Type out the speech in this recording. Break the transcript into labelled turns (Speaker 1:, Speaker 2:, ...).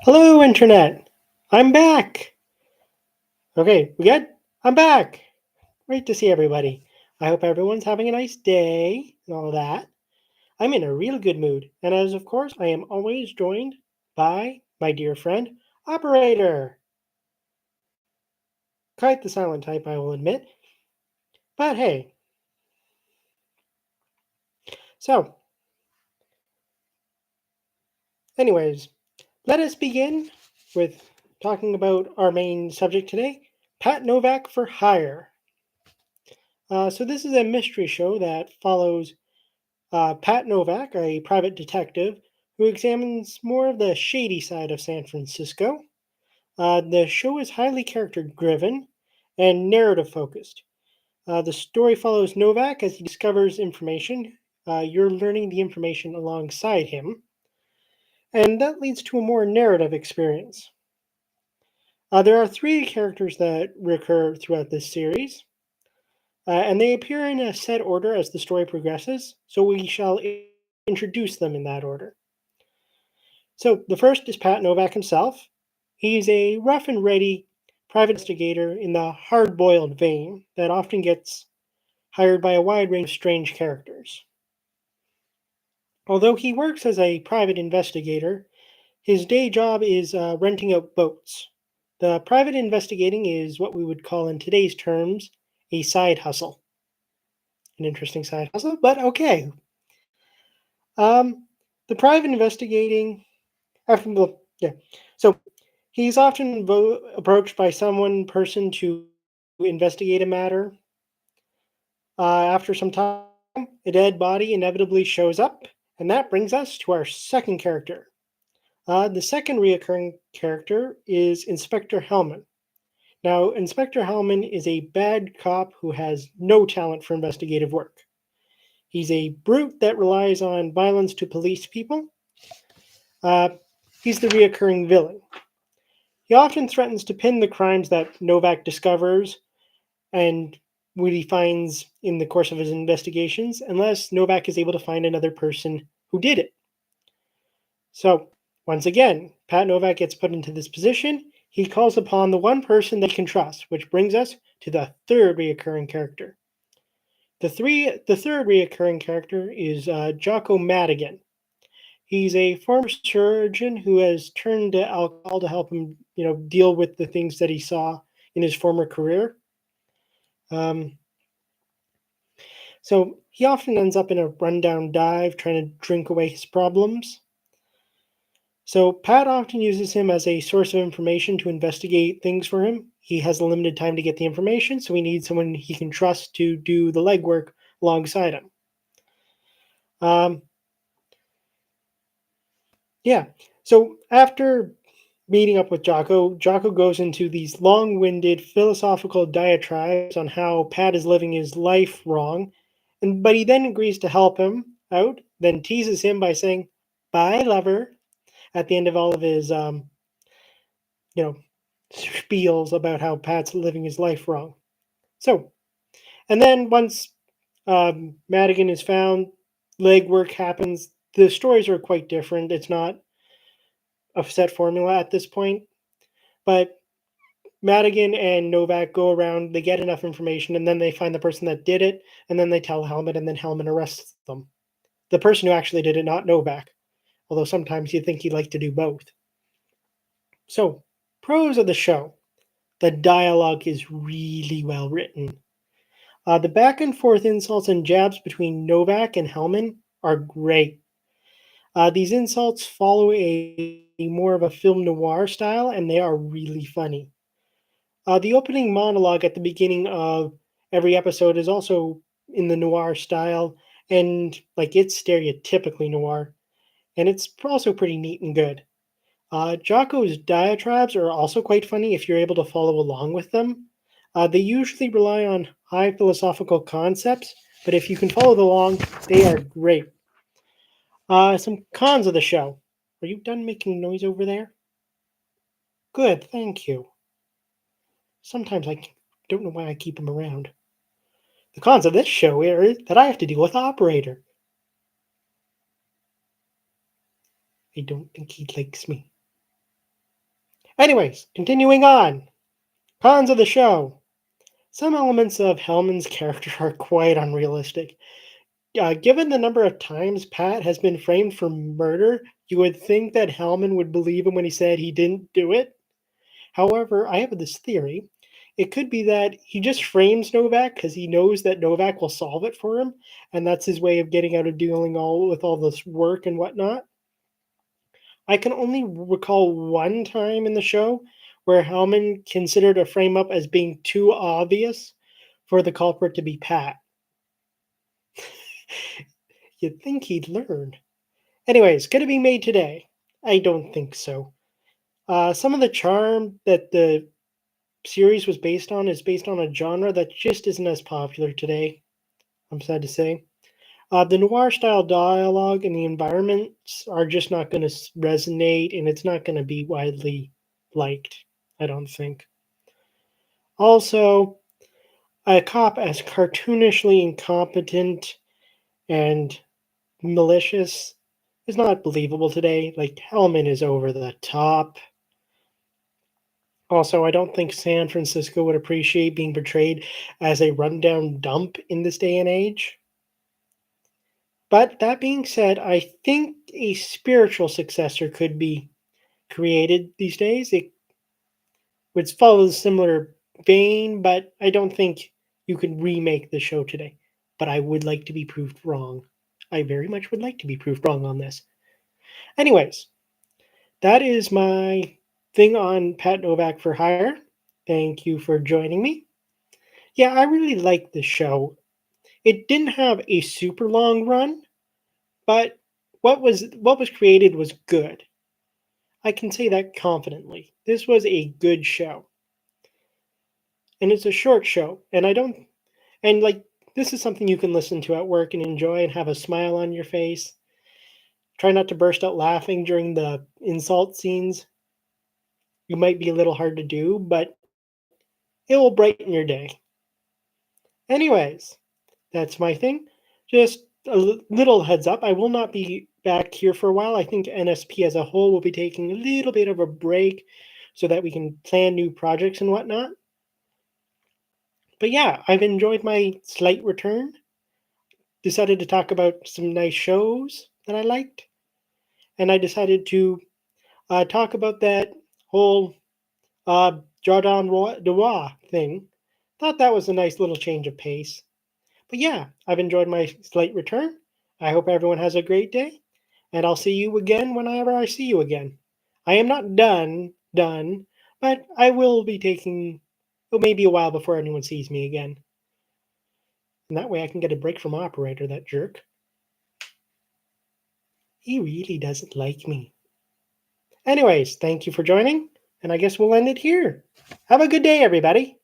Speaker 1: Hello, Internet. I'm back. Okay, we good? I'm back. Great to see everybody. I hope everyone's having a nice day and all that. I'm in a real good mood, and as of course, I am always joined by my dear friend, Operator. Quite the silent type, I will admit. But hey, so, anyways, let us begin with talking about our main subject today, Pat Novak for Hire. So, this is a mystery show that follows Pat Novak, a private detective who examines more of the shady side of San Francisco. The show is highly character driven and narrative focused. The story follows Novak as he discovers information. You're learning the information alongside him, and that leads to a more narrative experience. There are three characters that recur throughout this series, and they appear in a set order as the story progresses, so we shall introduce them in that order. So the first is Pat Novak himself. He's a rough and ready private investigator in the hard boiled vein that often gets hired by a wide range of strange characters. Although he works as a private investigator, his day job is renting out boats. The private investigating is what we would call in today's terms a side hustle. An interesting side hustle, but okay. Um, the private investigating, after, well, yeah. So he's often approached by someone person to investigate a matter. After some time, a dead body inevitably shows up, and that brings us to our second character. The second reoccurring character is Inspector Hellman. Now, Inspector Hellman is a bad cop who has no talent for investigative work. He's a brute that relies on violence to police people. Uh, he's the reoccurring villain. He often threatens to pin the crimes that Novak discovers and what he finds in the course of his investigations, unless Novak is able to find another person who did it. So, once again, Pat Novak gets put into this position. He calls upon the one person that he can trust, which brings us to the third reoccurring character. The third reoccurring character is Jocko Madigan. He's a former surgeon who has turned to alcohol to help him, deal with the things that he saw in his former career. Um, so he often ends up in a rundown dive trying to drink away his problems. So Pat often uses him as a source of information to investigate things for him. He has a limited time to get the information, so he needs someone he can trust to do the legwork alongside him. Um, yeah. So after meeting up with Jocko, Jocko goes into these long-winded philosophical diatribes on how Pat is living his life wrong, but he then agrees to help him out, then teases him by saying, "Bye, lover," at the end of all of his, you know, spiels about how Pat's living his life wrong. So, and then once Madigan is found, legwork happens. The stories are quite different. It's not a set formula at this point, but Madigan and Novak go around, they get enough information, and then they find the person that did it, and then they tell Hellman, and then Hellman arrests them. The person who actually did it, not Novak, although sometimes you'd think he'd like to do both. So, pros of the show. The dialogue is really well written. The back and forth insults and jabs between Novak and Hellman are great. These insults follow a more of a film noir style, and they are really funny. The opening monologue at the beginning of every episode is also in the noir style, and like it's stereotypically noir, and it's also pretty neat and good. Jocko's diatribes are also quite funny if you're able to follow along with them. They usually rely on high philosophical concepts, but if you can follow along, they are great. Some cons of the show. Are you done making noise over there? Good, thank you. Sometimes I don't know why I keep him around. The cons of this show are that I have to deal with Operator. I don't think he likes me. Anyways, continuing on. Cons of the show. Some elements of Hellman's character are quite unrealistic. Given the number of times Pat has been framed for murder, you would think that Hellman would believe him when he said he didn't do it. However, I have this theory. It could be that he just frames Novak because he knows that Novak will solve it for him, and that's his way of getting out of dealing all with all this work and whatnot. I can only recall one time in the show where Hellman considered a frame up as being too obvious for the culprit to be Pat. You'd think he'd learn. Anyways, could it be made today? I don't think so. Some of the charm that the series was based on is based on a genre that just isn't as popular today, I'm sad to say. The noir style dialogue and the environments are just not going to resonate, and it's not going to be widely liked, I don't think. Also, a cop as cartoonishly incompetent and malicious is not believable today. Like, Hellman is over the top. Also, I don't think San Francisco would appreciate being portrayed as a rundown dump in this day and age. But that being said, I think a spiritual successor could be created these days. It would follow a similar vein, but I don't think you can remake the show today. But I would like to be proved wrong. I very much would like to be proved wrong on this. Anyways, that is my thing on Pat Novak for Hire. Thank you for joining me. Yeah, I really like this show. It didn't have a super long run, but what was created was good. I can say that confidently. This was a good show. And it's a short show. And I don't and like this is something you can listen to at work and enjoy and have a smile on your face. Try not to burst out laughing during the insult scenes. You might be a little hard to do, but it will brighten your day. Anyways, that's my thing. Just a little heads up, I will not be back here for a while. I think NSP as a whole will be taking a little bit of a break so that we can plan new projects and whatnot. But yeah, I've enjoyed my slight return. Decided to talk about some nice shows that I liked, and I decided to talk about that whole Jardin Noir thing. Thought that was a nice little change of pace. But yeah, I've enjoyed my slight return. I hope everyone has a great day, and I'll see you again whenever I see you again. I am not done, but I will be taking, it may be a while before anyone sees me again. And that way I can get a break from operator, that jerk. He really doesn't like me. Anyways, thank you for joining, and I guess we'll end it here. Have a good day, everybody.